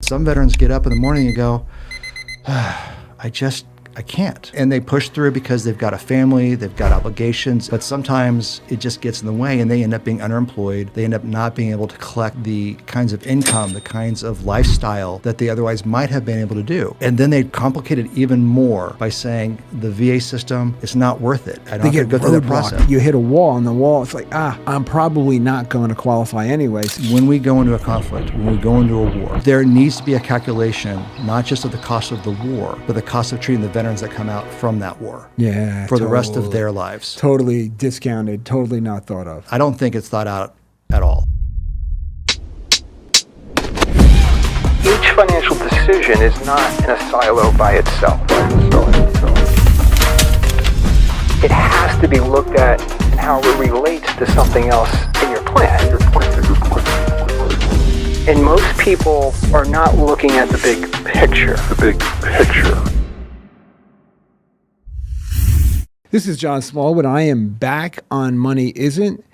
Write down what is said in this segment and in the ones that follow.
Some veterans get up in the morning and go, I can't. And they push through because they've got a family, they've got obligations, but sometimes it just gets in the way and they end up being underemployed. They end up not being able to collect the kinds of income, the kinds of lifestyle that they otherwise might have been able to do. And then they complicate it even more by saying the VA system is not worth it. I don't have to go through the process. You hit a wall, and the wall, it's like, I'm probably not going to qualify anyways. When we go into a conflict, when we go into a war, there needs to be a calculation, not just of the cost of the war, but the cost of treating the veterans that come out from that war for the rest of their lives. Totally discounted, totally not thought of. I don't think it's thought out at all. Each financial decision is not in a silo by itself. It has to be looked at and how it relates to something else in your plan. And most people are not looking at the big picture. This is John Smallwood. I am back on Money Isn't,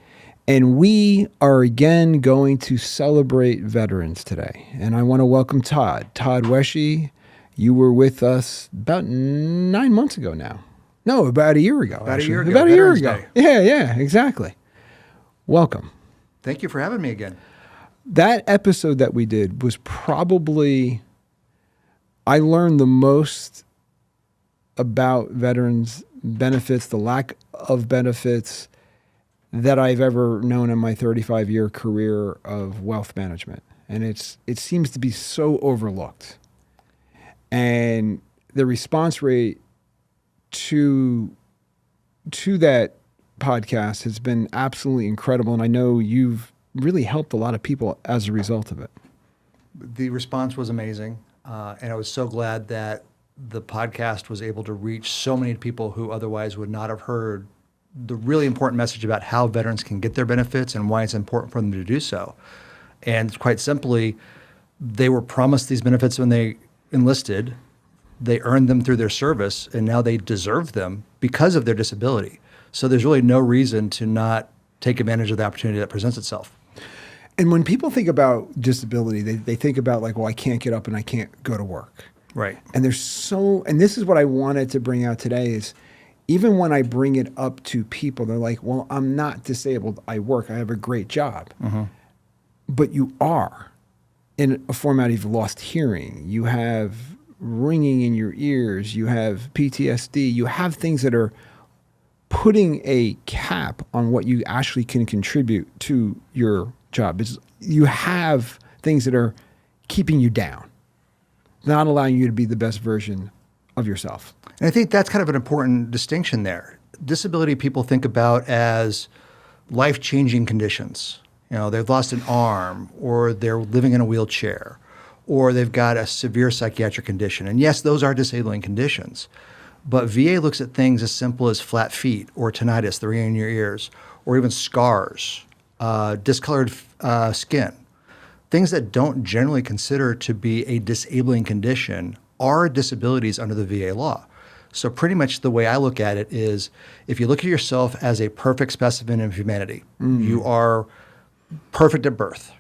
and we are again going to celebrate veterans today. And I want to welcome Todd Wesche. You were with us about 9 months ago now. No, about a year ago. About a year ago. About a year Veterans ago. Day. Yeah, exactly. Welcome. Thank you for having me again. That episode that we did was probably, I learned the most about veterans benefits, the lack of benefits that I've ever known in my 35-year career of wealth management. And it seems to be so overlooked. And the response rate to that podcast has been absolutely incredible. And I know you've really helped a lot of people as a result of it. The response was amazing. And I was so glad that the podcast was able to reach so many people who otherwise would not have heard the really important message about how veterans can get their benefits and why it's important for them to do so. And quite simply, they were promised these benefits when they enlisted. They earned them through their service, and now they deserve them because of their disability. So there's really no reason to not take advantage of the opportunity that presents itself. And when people think about disability, they think about like, well, I can't get up and I can't go to work. Right. And and this is what I wanted to bring out today is, even when I bring it up to people, they're like, well, I'm not disabled. I work. I have a great job. Mm-hmm. But you are in a format of lost hearing. You have ringing in your ears. You have PTSD. You have things that are putting a cap on what you actually can contribute to your job. You have things that are keeping you down, not allowing you to be the best version of yourself. And I think that's kind of an important distinction there. Disability people think about as life-changing conditions. You know, they've lost an arm, or they're living in a wheelchair, or they've got a severe psychiatric condition. And yes, those are disabling conditions. But VA looks at things as simple as flat feet, or tinnitus, the ringing in your ears, or even scars, discolored skin. Things that don't generally consider to be a disabling condition are disabilities under the VA law. So pretty much the way I look at it is, if you look at yourself as a perfect specimen of humanity, you are perfect at birth,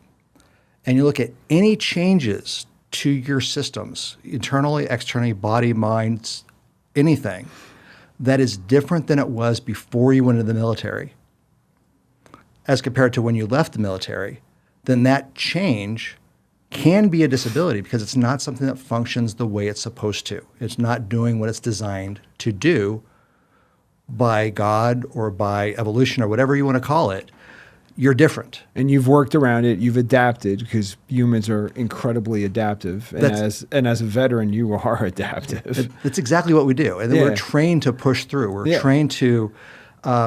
and you look at any changes to your systems, internally, externally, body, mind, anything that is different than it was before you went into the military as compared to when you left the military, then that change can be a disability because it's not something that functions the way it's supposed to. It's not doing what it's designed to do by God or by evolution or whatever you want to call it. You're different. And you've worked around it. You've adapted, because humans are incredibly adaptive. And as a veteran, you are adaptive. That's exactly what we do. And we're trained to push through. We're trained to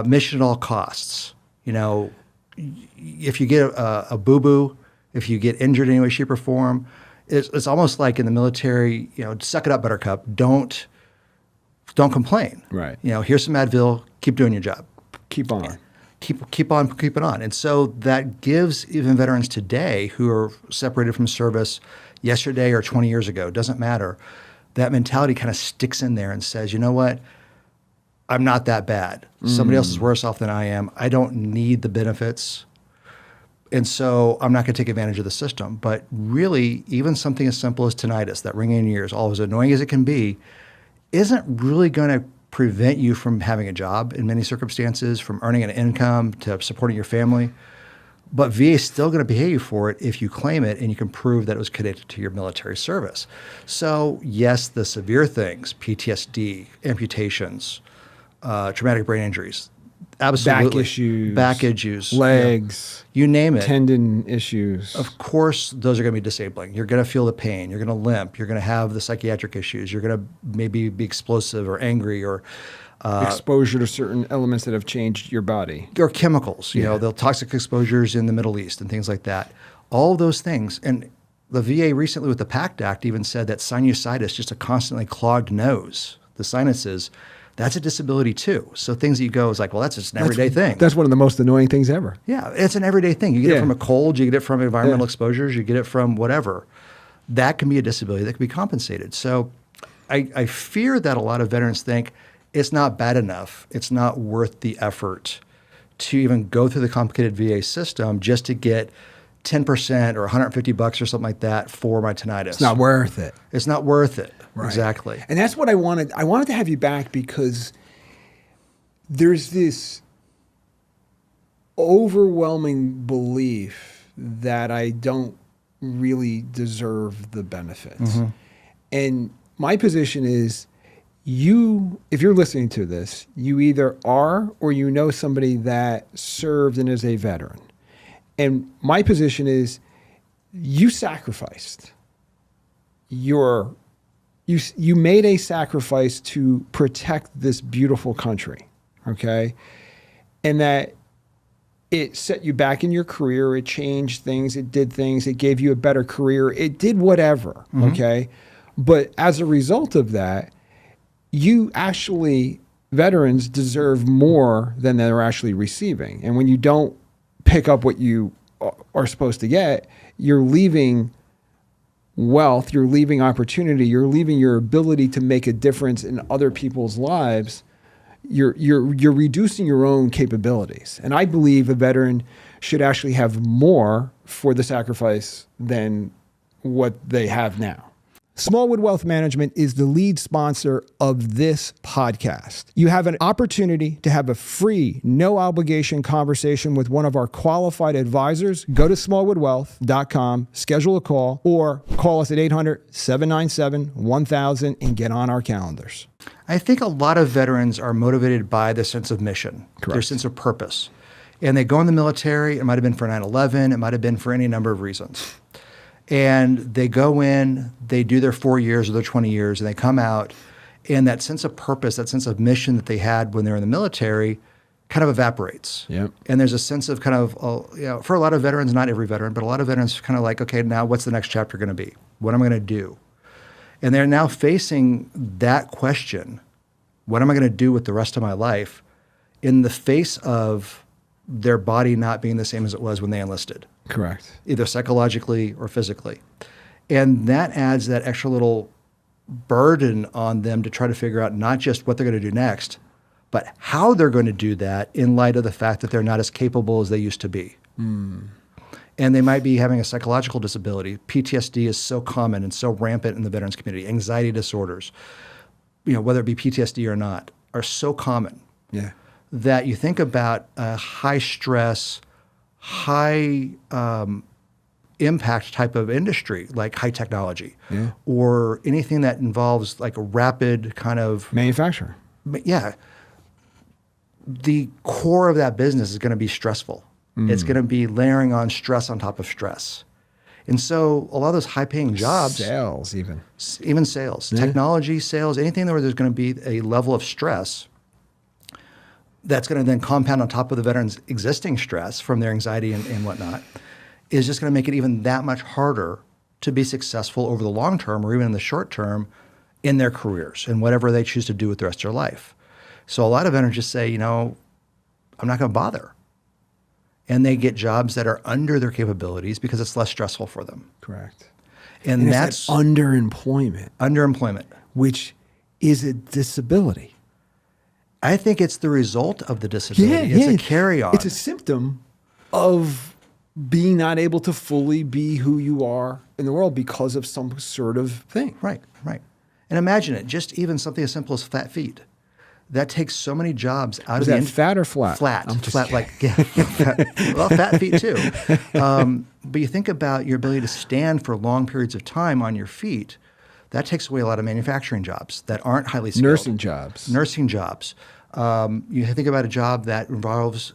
mission at all costs. You know, if you get a boo-boo, if you get injured in any way, shape, or form, it's almost like in the military, you know, suck it up, buttercup. Don't complain. Right. You know, here's some Advil. Keep doing your job. Keep on. Keep on keeping on. And so that gives even veterans today who are separated from service yesterday or 20 years ago, doesn't matter, that mentality kind of sticks in there and says, you know what? I'm not that bad. Somebody else is worse off than I am. I don't need the benefits. And so I'm not going to take advantage of the system. But really, even something as simple as tinnitus, that ringing in your ears, all as annoying as it can be, isn't really going to prevent you from having a job in many circumstances, from earning an income, to supporting your family. But VA is still going to pay you for it if you claim it and you can prove that it was connected to your military service. So yes, the severe things, PTSD, amputations, traumatic brain injuries, absolutely. Back issues, legs, you name it. tendon issues. Of course, those are going to be disabling. You're going to feel the pain. You're going to limp. You're going to have the psychiatric issues. You're going to maybe be explosive or angry or exposure to certain elements that have changed your body. or chemicals. You know, the toxic exposures in the Middle East and things like that. All of those things. And the VA recently with the PACT Act even said that sinusitis, just a constantly clogged nose, the sinuses, that's a disability too. So things that you go is like, well, that's just an everyday thing. That's one of the most annoying things ever. Yeah, it's an everyday thing. You get it from a cold, you get it from environmental exposures, you get it from whatever. That can be a disability that can be compensated. So I fear that a lot of veterans think it's not bad enough, it's not worth the effort to even go through the complicated VA system just to get 10% or $150 or something like that for my tinnitus. It's not worth it. It's not worth it. Right. Exactly. And that's what I wanted. I wanted to have you back because there's this overwhelming belief that I don't really deserve the benefits. And my position is if you're listening to this, you either are or you know somebody that served and is a veteran. And my position is you sacrificed. You made a sacrifice to protect this beautiful country, okay? And that it set you back in your career, it changed things, it did things, it gave you a better career, it did whatever, okay? But as a result of that, veterans deserve more than they're actually receiving. And when you don't pick up what you are supposed to get, you're leaving wealth, you're leaving opportunity, you're leaving your ability to make a difference in other people's lives. You're reducing your own capabilities. And I believe a veteran should actually have more for the sacrifice than what they have now. Smallwood Wealth Management is the lead sponsor of this podcast. You have an opportunity to have a free, no obligation conversation with one of our qualified advisors. Go to smallwoodwealth.com, schedule a call, or call us at 800-797-1000 and get on our calendars. I think a lot of veterans are motivated by the sense of mission, Correct. their sense of purpose. And they go in the military, it might have been for 9/11, it might have been for any number of reasons. And they go in, they do their 4 years or their 20 years, and they come out, and that sense of purpose, that sense of mission that they had when they were in the military kind of evaporates. Yep. And there's a sense of kind of, for a lot of veterans, not every veteran, but a lot of veterans kind of like, okay, now what's the next chapter going to be? What am I going to do? And they're now facing that question, what am I going to do with the rest of my life, in the face of their body not being the same as it was when they enlisted. Correct. Either psychologically or physically. And that adds that extra little burden on them to try to figure out not just what they're going to do next, but how they're going to do that in light of the fact that they're not as capable as they used to be. And they might be having a psychological disability. PTSD is so common and so rampant in the veterans community. Anxiety disorders, whether it be PTSD or not, are so common that you think about a high stress, high impact type of industry, like high technology, or anything that involves like a rapid kind of manufacturer. Yeah. The core of that business is going to be stressful. It's going to be layering on stress on top of stress. And so a lot of those high paying jobs, sales, even sales, technology, sales, anything where there's going to be a level of stress that's going to then compound on top of the veterans' existing stress from their anxiety and whatnot, is just going to make it even that much harder to be successful over the long term or even in the short term in their careers and whatever they choose to do with the rest of their life. So a lot of veterans just say, I'm not going to bother. And they get jobs that are under their capabilities because it's less stressful for them. Correct. And that's underemployment. Underemployment. Which is a disability. I think it's the result of the disability. It's a carry-on. It's a symptom of being not able to fully be who you are in the world because of some sort of thing. Right, right. And imagine it, just even something as simple as flat feet. That takes so many jobs out Is of the that fat or flat? Flat, I'm just flat, kidding. like fat. Well, fat feet too. But you think about your ability to stand for long periods of time on your feet. That takes away a lot of manufacturing jobs that aren't highly skilled. Nursing jobs. Nursing jobs. You think about a job that involves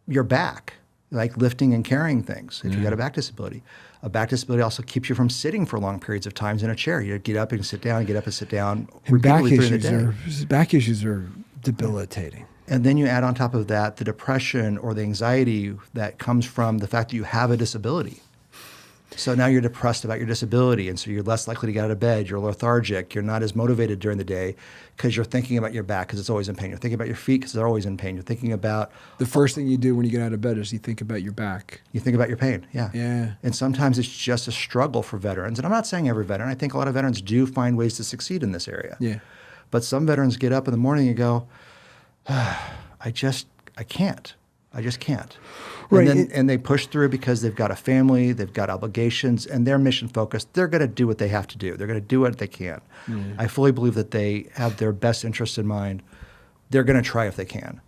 your back, like lifting and carrying things. If you've got a back disability. A back disability also keeps you from sitting for long periods of times in a chair. You get up and sit down, get up and sit down And back repeatedly during the day. back issues are debilitating. And then you add on top of that the depression or the anxiety that comes from the fact that you have a disability. So now you're depressed about your disability, and so you're less likely to get out of bed. You're lethargic. You're not as motivated during the day because you're thinking about your back because it's always in pain. You're thinking about your feet because they're always in pain. You're thinking about The first thing you do when you get out of bed is you think about your back. you think about your pain. Yeah. Yeah. And sometimes it's just a struggle for veterans. And I'm not saying every veteran. I think a lot of veterans do find ways to succeed in this area. Yeah. But some veterans get up in the morning and go, I can't. I just can't. Right. And they push through because they've got a family, they've got obligations, and they're mission focused. They're going to do what they have to do. They're going to do what they can. I fully believe that they have their best interest in mind. They're going to try if they can.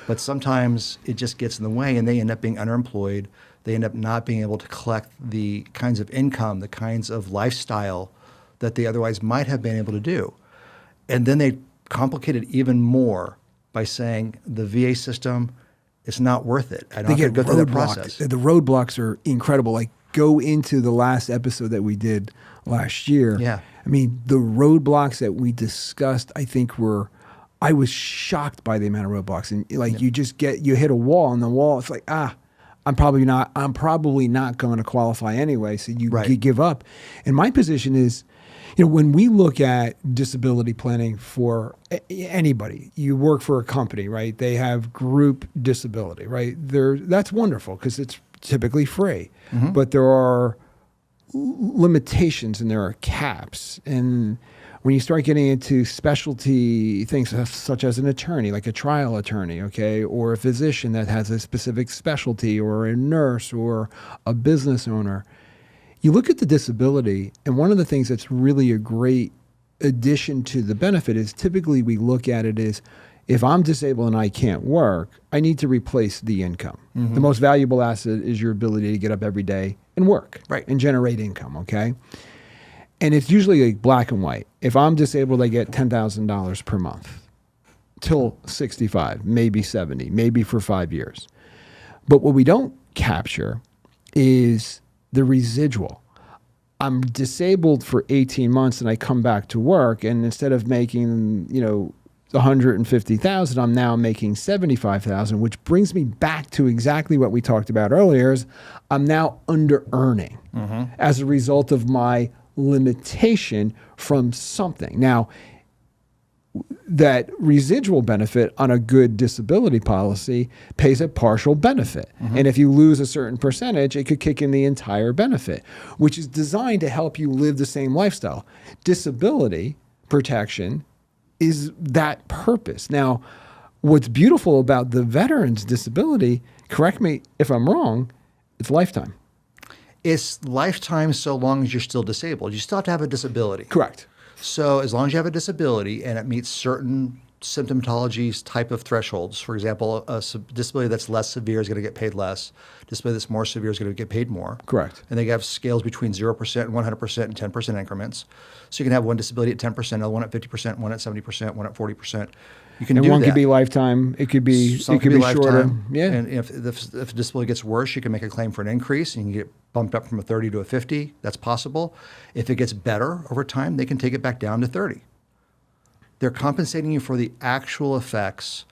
But sometimes it just gets in the way, and they end up being underemployed. They end up not being able to collect the kinds of income, the kinds of lifestyle that they otherwise might have been able to do. And then they complicate it even more by saying the VA system, it's not worth it. I don't have to go through that process. The roadblocks are incredible. Like, go into the last episode that we did last year. Yeah. I mean, the roadblocks that we discussed, I think I was shocked by the amount of roadblocks. And like, you hit a wall, and the wall, it's like, I'm probably not going to qualify anyway. So you give up. And my position is, when we look at disability planning for anybody, you work for a company, right? They have group disability, right? That's wonderful because it's typically free. But there are limitations and there are caps. And when you start getting into specialty things such as an attorney, like a trial attorney, okay, or a physician that has a specific specialty, or a nurse or a business owner, you look at the disability, and one of the things that's really a great addition to the benefit is typically we look at it as, if I'm disabled and I can't work, I need to replace the income. The most valuable asset is your ability to get up every day and work and generate income, okay? And it's usually like black and white. If I'm disabled, I get $10,000 per month till 65, maybe 70, maybe for 5 years. But what we don't capture is the residual. I'm disabled for 18 months and I come back to work, and instead of making, $150,000, I'm now making $75,000, which brings me back to exactly what we talked about earlier, is I'm now under earning as a result of my limitation from something. Now, that residual benefit on a good disability policy pays a partial benefit. And if you lose a certain percentage, it could kick in the entire benefit, which is designed to help you live the same lifestyle. Disability protection is that purpose. Now, what's beautiful about the veteran's disability, correct me if I'm wrong, it's lifetime. It's lifetime so long as you're still disabled. You still have to have a disability. Correct. So as long as you have a disability and it meets certain symptomatologies type of thresholds, for example, a disability that's less severe is going to get paid less. Disability that's more severe is going to get paid more. Correct. And they have scales between 0% and 100% and 10% increments. So you can have one disability at 10%, another one at 50%, one at 70%, one at 40%. You can do one that. could be lifetime. It could be Some it could be shorter. lifetime. Yeah. And if the disability gets worse, you can make a claim for an increase and you can get bumped up from a 30 to a 50. That's possible. If it gets better over time, they can take it back down to 30. They're compensating you for the actual effects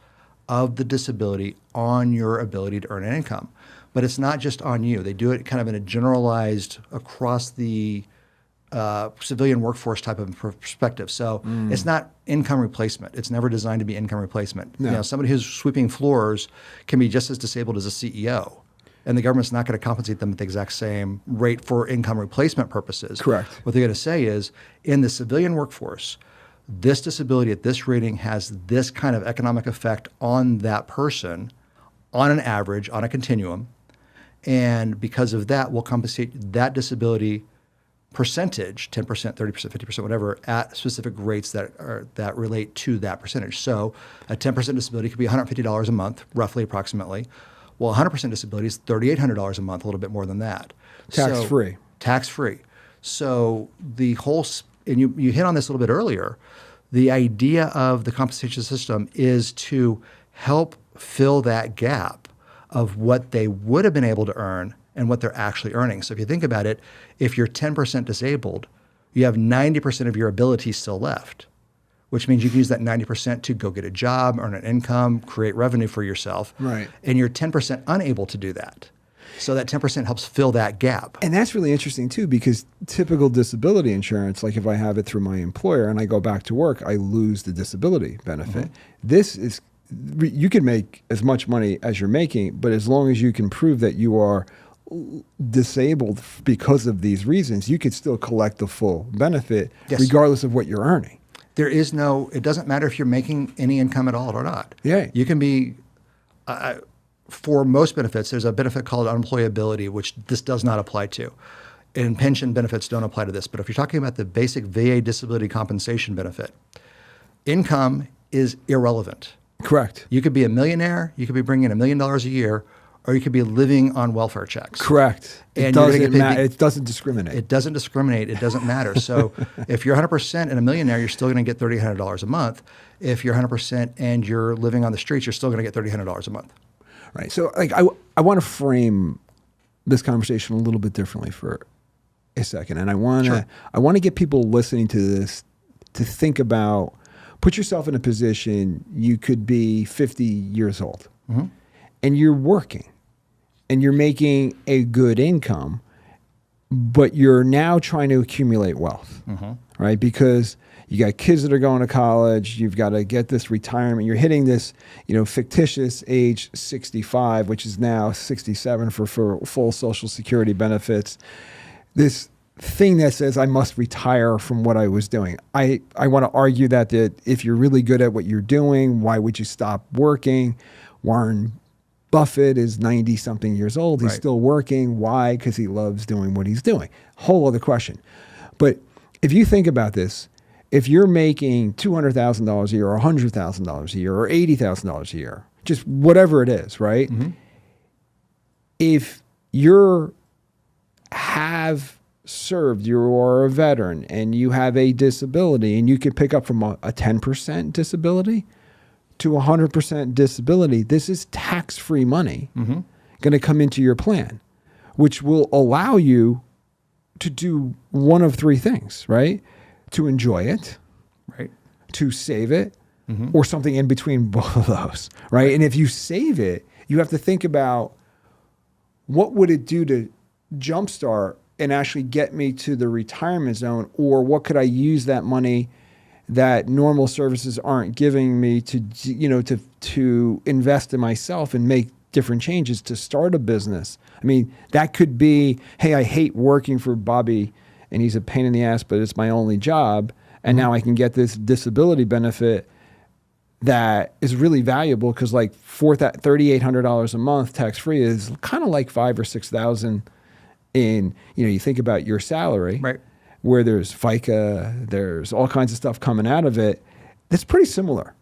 of the disability on your ability to earn an income. But it's not just on you. They do it kind of in a generalized across the civilian workforce type of perspective. So it's not income replacement. It's never designed to be income replacement. No. Somebody who's sweeping floors can be just as disabled as a CEO. And the government's not going to compensate them at the exact same rate for income replacement purposes. Correct. What they're going to say is, in the civilian workforce, this disability at this rating has this kind of economic effect on that person on an average, on a continuum. And because of that, we'll compensate that disability percentage, 10%, 30%, 50%, whatever, at specific rates that relate to that percentage. So a 10% disability could be $150 a month, roughly, approximately. Well, 100% disability is $3,800 a month, a little bit more than that. Tax-free. Tax-free. So the whole, and you hit on this a little bit earlier, the idea of the compensation system is to help fill that gap of what they would have been able to earn and what they're actually earning. So if you think about it, if you're 10% disabled, you have 90% of your ability still left, which means you can use that 90% to go get a job, earn an income, create revenue for yourself. Right. And you're 10% unable to do that. So that 10% helps fill that gap. And that's really interesting too, because typical disability insurance, like if I have it through my employer and I go back to work, I lose the disability benefit. This is, you can make as much money as you're making, but as long as you can prove that you are disabled because of these reasons, you could still collect the full benefit regardless of what you're earning. There is no, it doesn't matter if you're making any income at all or not. Yeah. You can be, for most benefits, there's a benefit called unemployability, which this does not apply to. And pension benefits don't apply to this. But if you're talking about the basic VA disability compensation benefit, income is irrelevant. Correct. You could be a millionaire, you could be bringing in $1 million a year, or you could be living on welfare checks. Correct. And it doesn't discriminate. It doesn't discriminate. It doesn't matter. So if you're 100% and a millionaire, you're still going to get $3,800 a month. If you're 100% and you're living on the streets, you're still going to get $3,800 a month. Right. So like I want to frame this conversation a little bit differently for a second. And I want to get people listening to this to think about, put yourself in a position, you could be 50 years old and you're working and you're making a good income, but you're now trying to accumulate wealth, right? Because you got kids that are going to college, you've got to get this retirement, you're hitting this, fictitious age 65, which is now 67 for full Social Security benefits. This thing that says I must retire from what I was doing. I want to argue that if you're really good at what you're doing, why would you stop working? Warren Buffett is 90-something years old. He's still working. Why? Because he loves doing what he's doing. Whole other question. But if you think about this, if you're making $200,000 a year or $100,000 a year or $80,000 a year, just whatever it is, right? If you have served, you are a veteran and you have a disability and you could pick up from a 10% disability to 100% disability, this is tax-free money going to come into your plan, which will allow you to do one of three things, right? To enjoy it, right? To save it, or something in between both of those, right? And if you save it, you have to think about what would it do to jumpstart and actually get me to the retirement zone, or what could I use that money that normal services aren't giving me to invest in myself and make different changes to start a business. I mean, that could be, hey, I hate working for Bobby and he's a pain in the ass, but it's my only job. And now I can get this disability benefit that is really valuable because like $3,800 a month tax-free is kind of like $5,000 or $6,000 in, you think about your salary, right? Where there's FICA, there's all kinds of stuff coming out of it. It's pretty similar.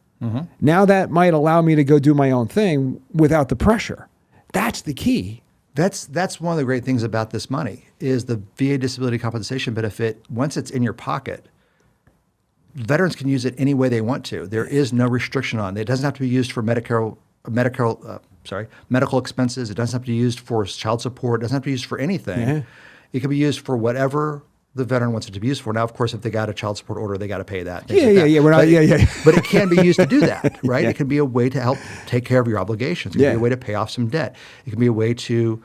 Now that might allow me to go do my own thing without the pressure. That's the key. That's one of the great things about this money is the VA disability compensation benefit. Once it's in your pocket, veterans can use it any way they want to. There is no restriction on it. It doesn't have to be used for medical expenses. It doesn't have to be used for child support. It doesn't have to be used for anything. It can be used for whatever the veteran wants it to be used for. Now, of course, if they got a child support order, they got to pay that. But it can be used to do that, right? It can be a way to help take care of your obligations. It can be a way to pay off some debt. It can be a way to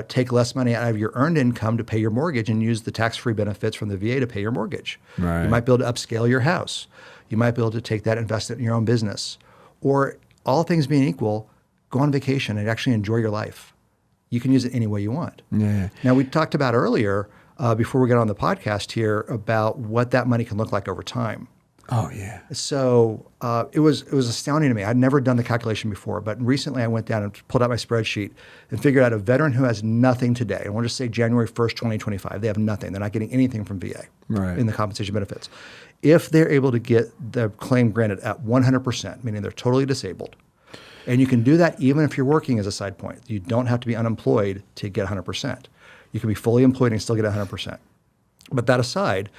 take less money out of your earned income to pay your mortgage and use the tax-free benefits from the VA to pay your mortgage. Right. You might be able to upscale your house. You might be able to take that, invest it in your own business. Or all things being equal, go on vacation and actually enjoy your life. You can use it any way you want. Now, we talked about earlier, before we get on the podcast here, about what that money can look like over time. Oh, yeah. So it was astounding to me. I'd never done the calculation before, but recently I went down and pulled out my spreadsheet and figured out a veteran who has nothing today, and we'll just say January 1st, 2025, they have nothing. They're not getting anything from VA in the compensation benefits. If they're able to get the claim granted at 100%, meaning they're totally disabled, and you can do that even if you're working as a side point. You don't have to be unemployed to get 100%. You can be fully employed and still get 100%. But that aside,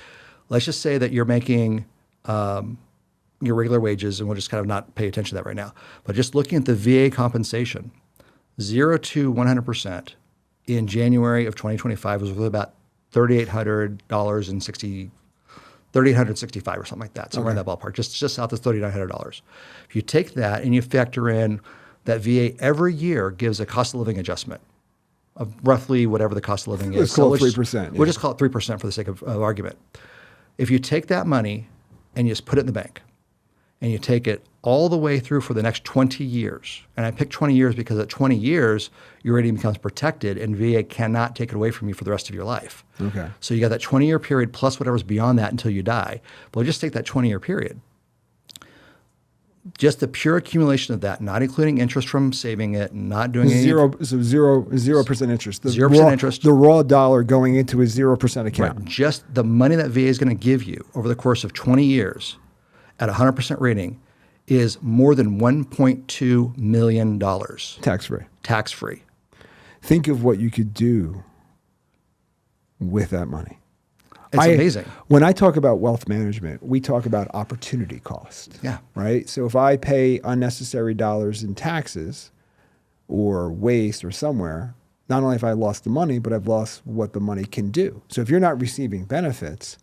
let's just say that you're making your regular wages, and we'll just kind of not pay attention to that right now. But just looking at the VA compensation, 0 to 100% in January of 2025 was really about $3,865 or something like that, somewhere in that ballpark, just south of $3,900. If you take that and you factor in that VA every year gives a cost of living adjustment of roughly whatever the cost of living is. Let's call it 3%. We'll just call it 3% for the sake of argument. If you take that money and you just put it in the bank, and you take it all the way through for the next 20 years, and I picked 20 years because at 20 years, your rating becomes protected, and VA cannot take it away from you for the rest of your life. Okay. So you got that 20-year period plus whatever's beyond that until you die. But we'll just take that 20-year period. Just the pure accumulation of that, not including interest from saving it, not doing any 0% interest. The 0% interest. The raw dollar going into a 0% account. Right. Just the money that VA is going to give you over the course of 20 years at 100% rating is more than $1.2 million. Tax-free. Tax-free. Think of what you could do with that money. It's amazing. When I talk about wealth management, we talk about opportunity cost. Yeah. Right? So if I pay unnecessary dollars in taxes or waste or somewhere, not only have I lost the money, but I've lost what the money can do. So if you're not receiving benefits,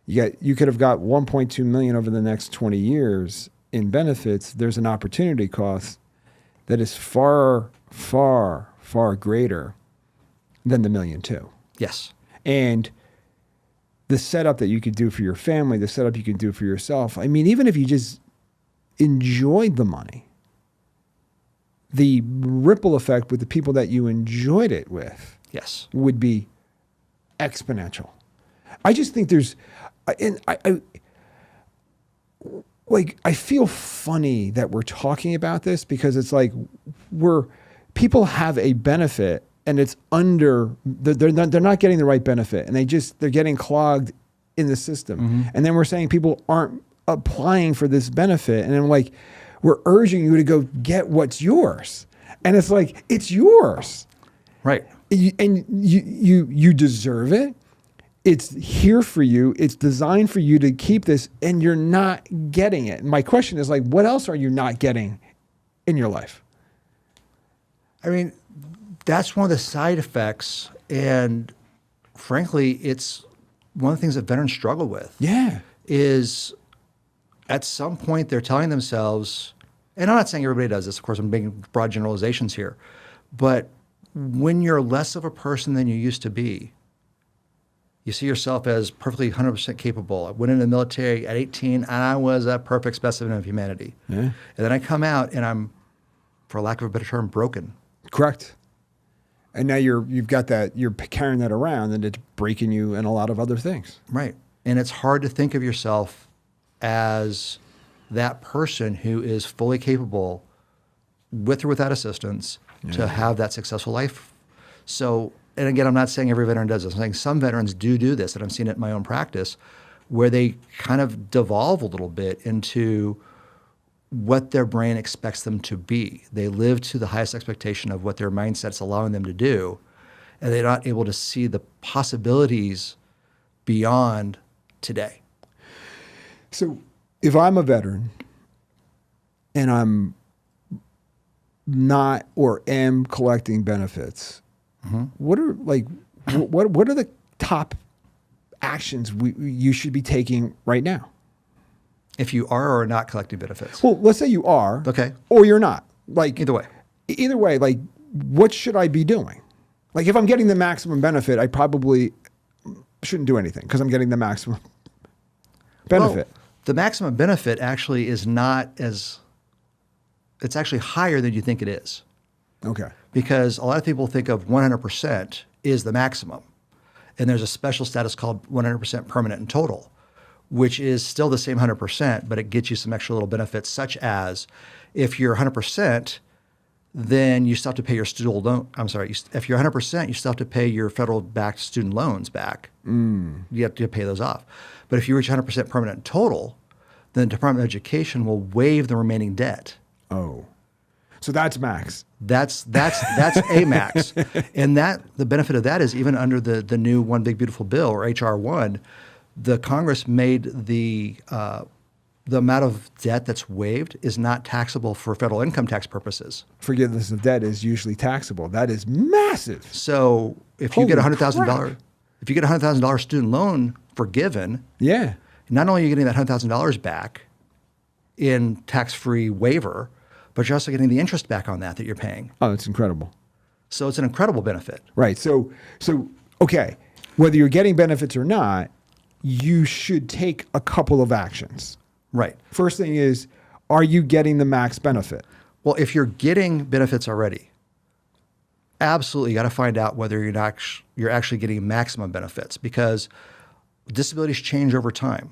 you could have got 1.2 million over the next 20 years in benefits. There's an opportunity cost that is far, far, far greater than the $1.2 million. Yes. And the setup that you could do for your family, the setup you can do for yourself. I mean, even if you just enjoyed the money, the ripple effect with the people that you enjoyed it with, yes, would be exponential. I just think there's, and I feel funny that we're talking about this because it's like people have a benefit and it's they're not getting the right benefit, and they're getting clogged in the system. Mm-hmm. And then we're saying people aren't applying for this benefit, and then we're urging you to go get what's yours, and it's like it's yours, right? And you deserve it. It's here for you. It's designed for you to keep this, and you're not getting it. My question is what else are you not getting in your life? I mean, that's one of the side effects, and frankly, it's one of the things that veterans struggle with. Yeah. Is at some point they're telling themselves, and I'm not saying everybody does this, of course, I'm making broad generalizations here, but when you're less of a person than you used to be, you see yourself as perfectly 100% capable. I went into the military at 18, and I was a perfect specimen of humanity. Yeah. And then I come out, and I'm, for lack of a better term, broken. Correct. And now you've got that, you're carrying that around, and it's breaking you in a lot of other things. Right. And it's hard to think of yourself as that person who is fully capable, with or without assistance, to have that successful life. So, and again, I'm not saying every veteran does this. I'm saying some veterans do this, and I've seen it in my own practice, where they kind of devolve a little bit into what their brain expects them to be. They live to the highest expectation of what their mindset's allowing them to do, and they're not able to see the possibilities beyond today. So if I'm a veteran and I'm not or am collecting benefits, mm-hmm. what are the top actions you should be taking right now? If you are or are not collecting benefits. Well, let's say you are. Okay. Or you're not. Either way, what should I be doing? If I'm getting the maximum benefit, I probably shouldn't do anything because I'm getting the maximum benefit. Well, the maximum benefit actually is it's actually higher than you think it is. Okay. Because a lot of people think of 100% is the maximum. And there's a special status called 100% permanent and total, which is still the same 100%, but it gets you some extra little benefits, such as if you're 100%, then you still have to pay your student loan. I'm sorry, if you're 100%, you still have to pay your federal-backed student loans back. You have to pay those off. But if you reach 100% permanent total, then the Department of Education will waive the remaining debt. Oh, so that's max. That's a max, and the benefit of that is even under the new One Big Beautiful Bill, or HR1, the Congress made the amount of debt that's waived is not taxable for federal income tax purposes. Forgiveness of debt is usually taxable. That is massive. So if you get Holy $100,000, crap. if you get a $100,000 student loan forgiven, Yeah. not only are you getting that $100,000 back in tax-free waiver, but you're also getting the interest back on that you're paying. Oh, it's incredible. So it's an incredible benefit. Right. So okay, whether you're getting benefits or not, you should take a couple of actions. Right. First thing is, are you getting the max benefit? Well, if you're getting benefits already, absolutely you got to find out whether you're actually getting maximum benefits, because disabilities change over time.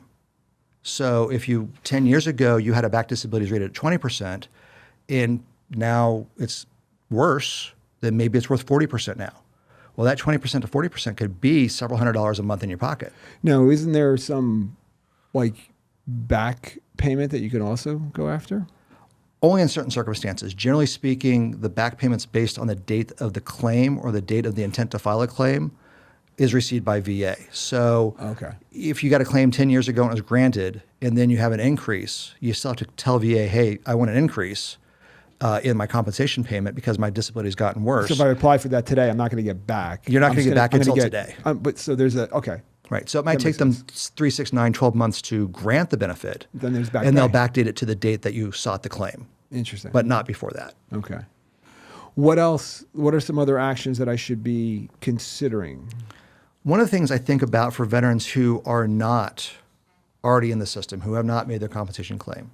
So if 10 years ago you had a back disabilities rated at 20%, and now it's worse, then maybe it's worth 40% now. Well, that 20% to 40% could be several $100s a month in your pocket. No, isn't there some like back payment that you can also go after? Only in certain circumstances. Generally speaking, the back payment's based on the date of the claim or the date of the intent to file a claim is received by VA. So Okay. if you got a claim 10 years ago and it was granted, and then you have an increase, you still have to tell VA, hey, I want an increase in my compensation payment because my disability has gotten worse. So if I apply for that today, I'm not going to get back. You're not I'm going to just get back I'm gonna until get- today. But so there's okay. Right. So it might That take makes them 3, 6, 9, 12 months to grant the benefit. Then there's back and they'll pay. backdate it to the date that you sought the claim, Interesting. but not before that. Okay. What else? What are some other actions that I should be considering? One of the things I think about for veterans who are not already in the system, who have not made their compensation claim,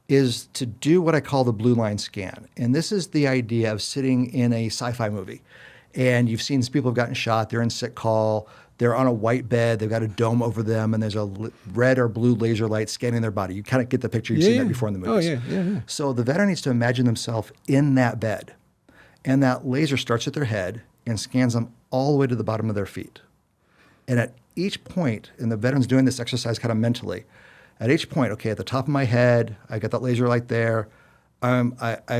is to do what I call the blue line scan. And this is the idea of sitting in a sci-fi movie, and you've seen people have gotten shot, they're in sick call, they're on a white bed, they've got a dome over them, and there's a red or blue laser light scanning their body. You kind of get the picture. You've seen that before in the Oh, movies. yeah. So the veteran needs to imagine themselves in that bed, and that laser starts at their head and scans them all the way to the bottom of their feet. And at each point, and the veteran's doing this exercise kind of mentally, at each point, okay, at the top of my head, I got that laser light there, I'm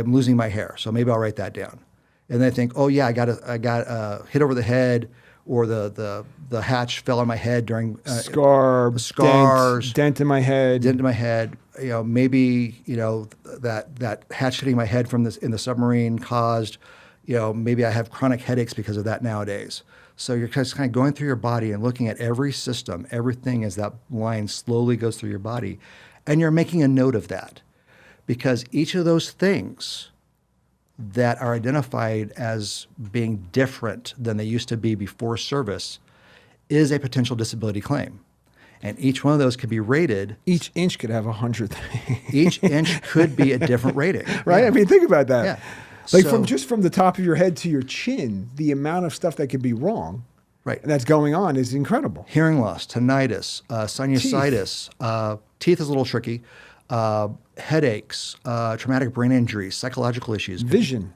losing my hair, so maybe I'll write that down. And then I think, oh yeah, I got hit over the head, or the hatch fell on my head during scars, dent in my head. dent in my head. You know, maybe that hatch hitting my head from in the submarine caused. Maybe I have chronic headaches because of that nowadays. So you're just kind of going through your body and looking at every system, everything as that line slowly goes through your body, and you're making a note of that, because each of those things that are identified as being different than they used to be before service is a potential disability claim. And each one of those could be rated. Each inch could have 100 things. Each inch could be a different rating. Right? Yeah. I mean, think about that. Yeah. Like So- from the top of your head to your chin, the amount of stuff that could be wrong Right. and that's going on is incredible. Hearing loss, tinnitus, sinusitis, teeth is a little tricky, headaches, traumatic brain injuries, psychological issues. Vision.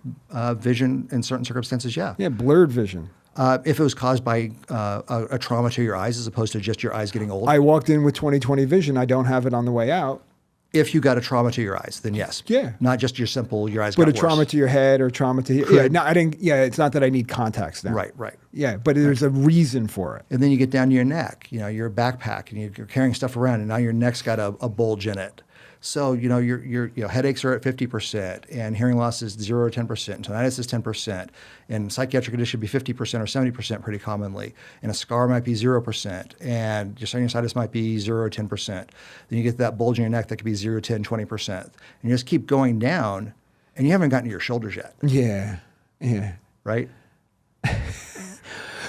Vision in certain circumstances, yeah. Yeah, blurred vision. If it was caused by a trauma to your eyes as opposed to just your eyes getting old. I walked in with 20/20 vision. I don't have it on the way out. If you got a trauma to your eyes, then yes. Yeah. Not just your eyes But got a worse. trauma to your head or trauma to Could. yeah, no, I didn't. Yeah, it's not that I need contacts now. Right. Yeah, but there's a reason for it. And then you get down to your neck. You're a backpack and you're carrying stuff around, and now your neck's got a bulge in it. So your headaches are at 50%, and hearing loss is 0 to 10%, and tinnitus is 10%, and psychiatric condition would be 50% or 70% pretty commonly, and a scar might be 0%, and your sinusitis might be 0 to 10%. Then you get that bulge in your neck that could be 0, 10, 20%, and you just keep going down, and you haven't gotten to your shoulders yet, Yeah. right?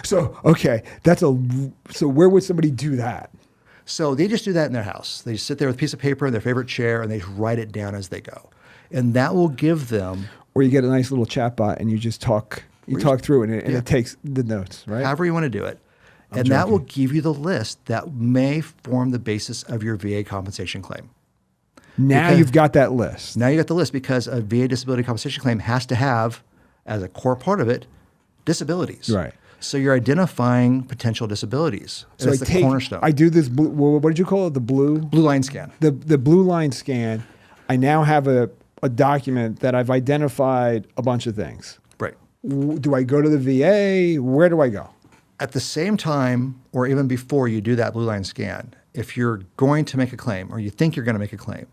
So okay, so where would somebody do that? So they just do that in their house. They just sit there with a piece of paper in their favorite chair, and they just write it down as they go. And that will give them, Or you get a nice little chat bot and you just talk. You talk through it and it takes the notes, right? however you want to do it. And that will give you the list that may form the basis of your VA compensation claim. Now you've got that list. Now you got the list because a VA disability compensation claim has to have, as a core part of it, disabilities. Right. So you're identifying potential disabilities. So that's the cornerstone. I do this, what did you call it? The blue line scan. The blue line scan. I now have a document that I've identified a bunch of things. Right. Do I go to the VA? Where do I go? At the same time, or even before you do that blue line scan, if you're going to make a claim or you think you're going to make a claim,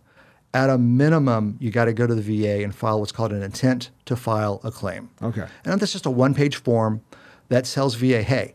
at a minimum, you got to go to the VA and file what's called an intent to file a claim. Okay. And that's just a one-page form that tells VA, hey,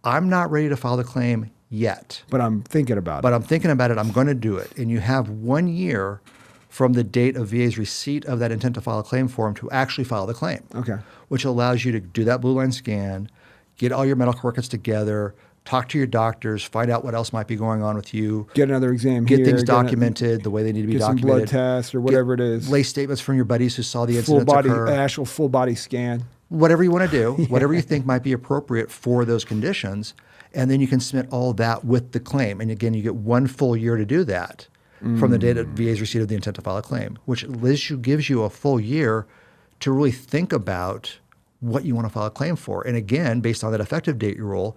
I'm not ready to file the claim yet. But I'm thinking about it. But I'm thinking about it. I'm going to do it. And you have 1 year from the date of VA's receipt of that intent to file a claim form to actually file the claim. Okay. Which allows you to do that blue line scan, get all your medical records together, talk to your doctors, find out what else might be going on with you. Get another exam Get here. things documented the way they need to be get documented. some blood tests or whatever it is. Lay statements from your buddies who saw the Full incidents body, occur. actual full body scan. Whatever you want to do, whatever you think might be appropriate for those conditions, and then you can submit all that with the claim. And again, you get 1 full year to do that from the date of VA's receipt of the intent to file a claim, which gives you a full year to really think about what you want to file a claim for. And again, based on that effective date rule,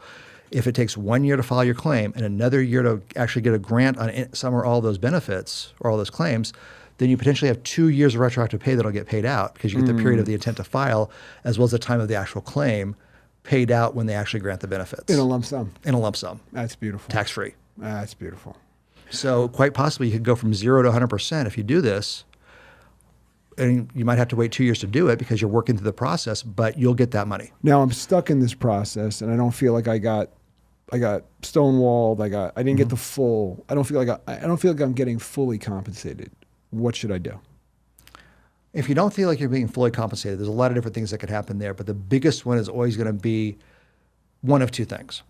if it takes 1 year to file your claim and another year to actually get a grant on some or all those benefits or all those claims, then you potentially have 2 years of retroactive pay that'll get paid out because you get the period of the intent to file as well as the time of the actual claim paid out when they actually grant the benefits. In a lump sum. In a lump sum. That's beautiful. Tax-free. That's beautiful. So quite possibly you could go from 0 to 100% if you do this. And you might have to wait 2 years to do it because you're working through the process, but you'll get that money. Now I'm stuck in this process and I don't feel like I got stonewalled. I didn't get the full. I don't feel like I'm getting fully compensated. What should I do? If you don't feel like you're being fully compensated, there's a lot of different things that could happen there, but the biggest one is always going to be one of two things.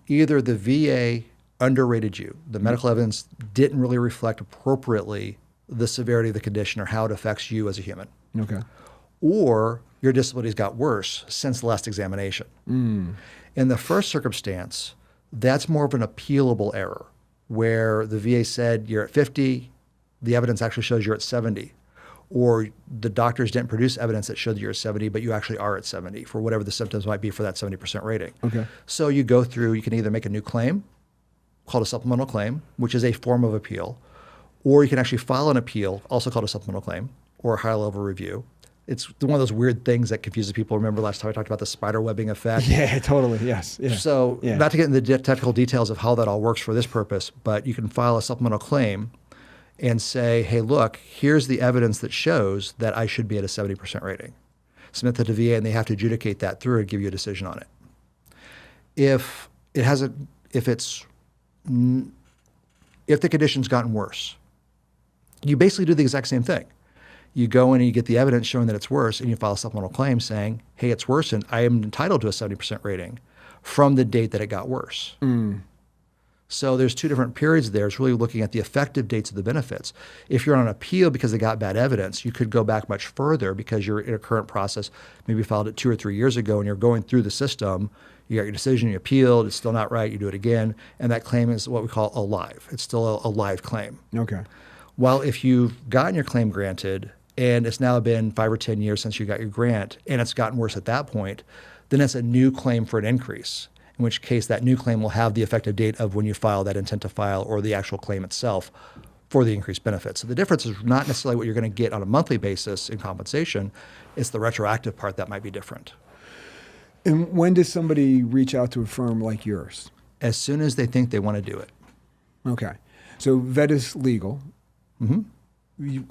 Either the VA underrated you, the medical evidence didn't really reflect appropriately the severity of the condition or how it affects you as a human. Okay. Or your disabilities got worse since the last examination. In the first circumstance, that's more of an appealable error where the VA said you're at 50, the evidence actually shows you're at 70. Or the doctors didn't produce evidence that showed that you're at 70, but you actually are at 70 for whatever the symptoms might be for that 70% rating. Okay. So you go through, you can either make a new claim called a supplemental claim, which is a form of appeal, or you can actually file an appeal, also called a supplemental claim, or a higher level review. It's one of those weird things that confuses people. Remember last time I talked about the spider webbing effect? Yeah, totally. Yes. Yeah. So Yeah. not to get into the technical details of how that all works for this purpose, but you can file a supplemental claim and say, hey, look, here's the evidence that shows that I should be at a 70% rating. Submit that to VA and they have to adjudicate that through and give you a decision on it. If the condition's gotten worse, you basically do the exact same thing. You go in and you get the evidence showing that it's worse and you file a supplemental claim saying, hey, it's worse and I am entitled to a 70% rating from the date that it got worse. So there's two different periods there. It's really looking at the effective dates of the benefits. If you're on an appeal because they got bad evidence, you could go back much further because you're in a current process, maybe filed it 2 or 3 years ago and you're going through the system. You got your decision, you appealed, it's still not right, you do it again, and that claim is what we call alive. It's still a live claim. Okay. While if you've gotten your claim granted and it's now been 5 or 10 years since you got your grant and it's gotten worse at that point, then it's a new claim for an increase, in which case that new claim will have the effective date of when you file that intent to file or the actual claim itself for the increased benefits. So the difference is not necessarily what you're going to get on a monthly basis in compensation, it's the retroactive part that might be different. And when does somebody reach out to a firm like yours? As soon as they think they want to do it. Okay. So Vetis Legal.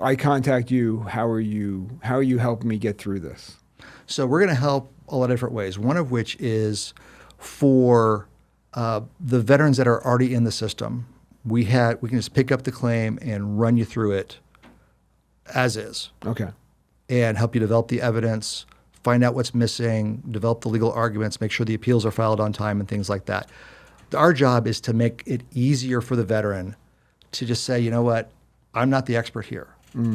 I contact you. How are you helping me get through this? So we're going to help a lot of different ways. One of which is for the veterans that are already in the system. We can just pick up the claim and run you through it as is. Okay. And help you develop the evidence, find out what's missing, develop the legal arguments, make sure the appeals are filed on time and things like that. Our job is to make it easier for the veteran to just say, you know what, I'm not the expert here.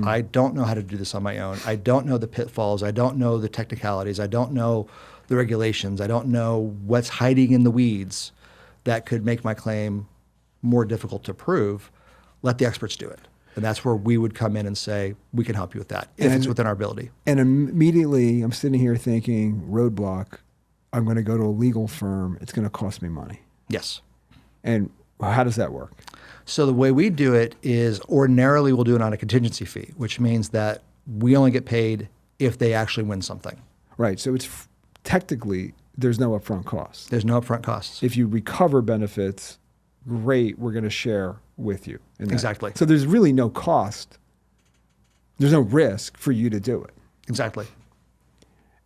I don't know how to do this on my own. I don't know the pitfalls. I don't know the technicalities. I don't know the regulations. I don't know what's hiding in the weeds. that could make my claim more difficult to prove, let the experts do it. And that's where we would come in and say, we can help you with that if it's within our ability. And immediately I'm sitting here thinking, roadblock, I'm going to go to a legal firm. It's going to cost me money. Yes. And how does that work? So the way we do it is ordinarily we'll do it on a contingency fee, which means that we only get paid if they actually win something. Right. So it's technically, there's no upfront costs. There's no upfront costs. If you recover benefits, great, we're going to share with you. In that. Exactly. So there's really no cost. There's no risk for you to do it. Exactly.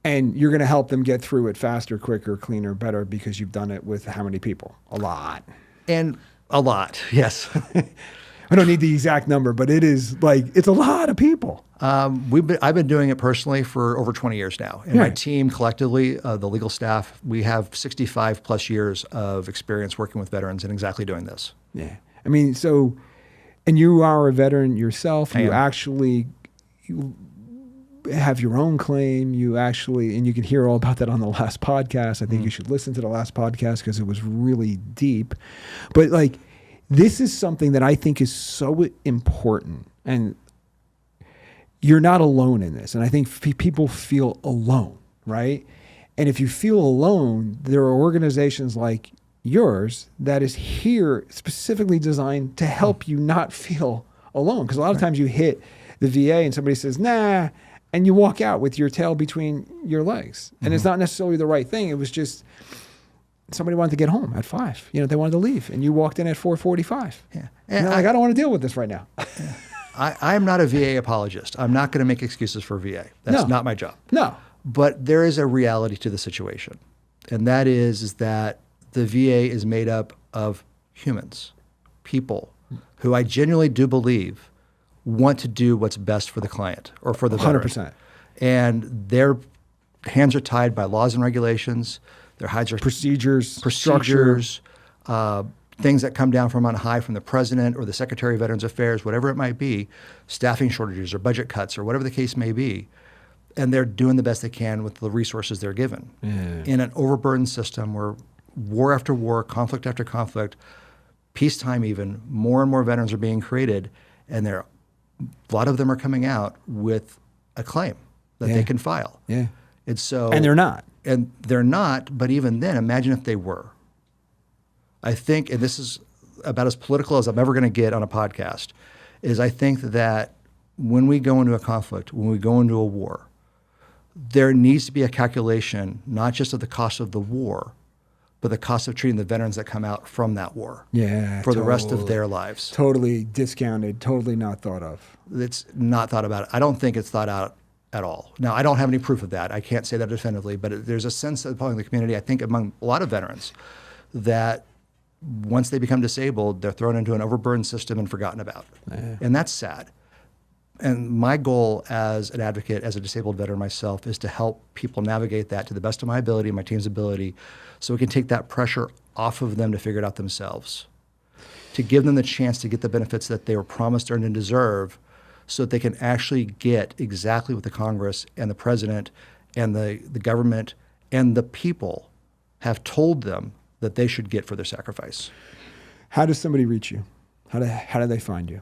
And you're going to help them get through it faster, quicker, cleaner, better because you've done it with how many people? A lot. And a lot, yes. I don't need the exact number, but it is like, it's a lot of people. I've been doing it personally for over 20 years now. And my team collectively, the legal staff, we have 65 plus years of experience working with veterans and exactly doing this. Yeah. I mean, so, and you are a veteran yourself. I You am. actually you have your own claim. You actually, and you can hear all about that on the last podcast. I think you should listen to the last podcast because it was really deep. But like, this is something that I think is so important. And you're not alone in this. And I think people feel alone, right? And if you feel alone, there are organizations like yours that is here specifically designed to help you not feel alone. Because a lot of times you hit the VA and somebody says, nah, and you walk out with your tail between your legs. And it's not necessarily the right thing. It was just somebody wanted to get home at 5. You know, they wanted to leave. And you walked in at 4:45. Yeah. And you're like, I don't want to deal with this right now. I'm not a VA apologist. I'm not going to make excuses for VA. That's not my job. No. But there is a reality to the situation. And that is that the VA is made up of humans, people who I genuinely do believe want to do what's best for the client or for the veteran. 100%. And their hands are tied by laws and regulations. Their hands are Procedures, procedures, things that come down from on high from the president or the secretary of Veterans Affairs, whatever it might be, staffing shortages or budget cuts or whatever the case may be. And they're doing the best they can with the resources they're given. In an overburdened system where war after war, conflict after conflict, peacetime even, more and more veterans are being created, and a lot of them are coming out with a claim that they can file. Yeah. And so, And they're not. And they're not, but even then, imagine if they were. I think, and this is about as political as I'm ever going to get on a podcast, is I think that when we go into a conflict, when we go into a war, there needs to be a calculation, not just of the cost of the war, but the cost of treating the veterans that come out from that war for the rest of their lives. Totally discounted, totally not thought of. It's not thought about. I don't think it's thought out at all. Now, I don't have any proof of that. I can't say that definitively, but there's a sense among the community, I think among a lot of veterans, that once they become disabled, they're thrown into an overburdened system and forgotten about. And that's sad. And my goal as an advocate, as a disabled veteran myself, is to help people navigate that to the best of my ability and my team's ability so we can take that pressure off of them to figure it out themselves, to give them the chance to get the benefits that they were promised, earned, and deserve so that they can actually get exactly what the Congress and the president and the government and the people have told them that they should get for their sacrifice. How does somebody reach you? How do they find you?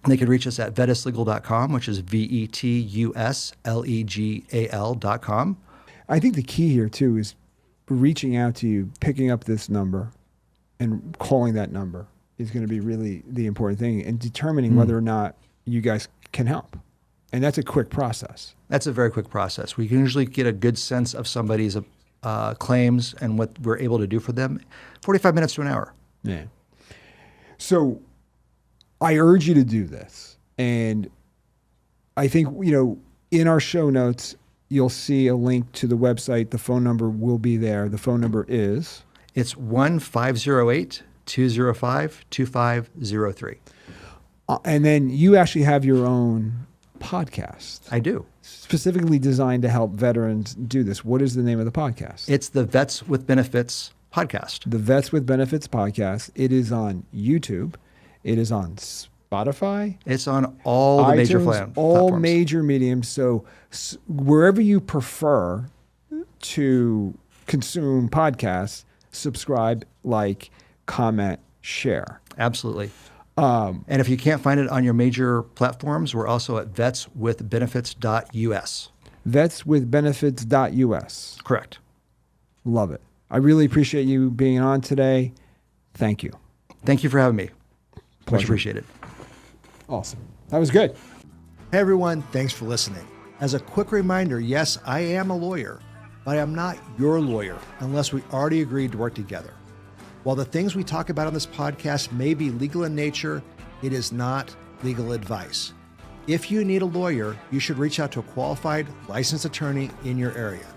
They can reach us at vetuslegal.com, which is vetuslegal.com. I think the key here too is reaching out to you, picking up this number and calling that number is going to be really the important thing, and determining whether or not you guys can help. And that's a quick process. That's a very quick process. We can usually get a good sense of somebody's claims and what we're able to do for them. 45 minutes to an hour. Yeah. So I urge you to do this. And I think, in our show notes, you'll see a link to the website. The phone number will be there. The phone number is? It's 1-508-205-2503. And then you actually have your own podcast. I do. Specifically designed to help veterans do this. What is the name of the podcast? It's the Vets with Benefits podcast. The Vets with Benefits podcast. It is on YouTube. It is on Spotify. It's on all the iTunes, major all platforms. major mediums. So wherever you prefer to consume podcasts, subscribe, like, comment, share. Absolutely. And if you can't find it on your major platforms, we're also at vetswithbenefits.us. Vetswithbenefits.us. Correct. Love it. I really appreciate you being on today. Thank you. Thank you for having me. Much Pleasure. appreciated. Awesome. That was good. Hey everyone, thanks for listening. As a quick reminder, yes, I am a lawyer, but I am not your lawyer unless we already agreed to work together. While the things we talk about on this podcast may be legal in nature, it is not legal advice. If you need a lawyer, you should reach out to a qualified licensed attorney in your area.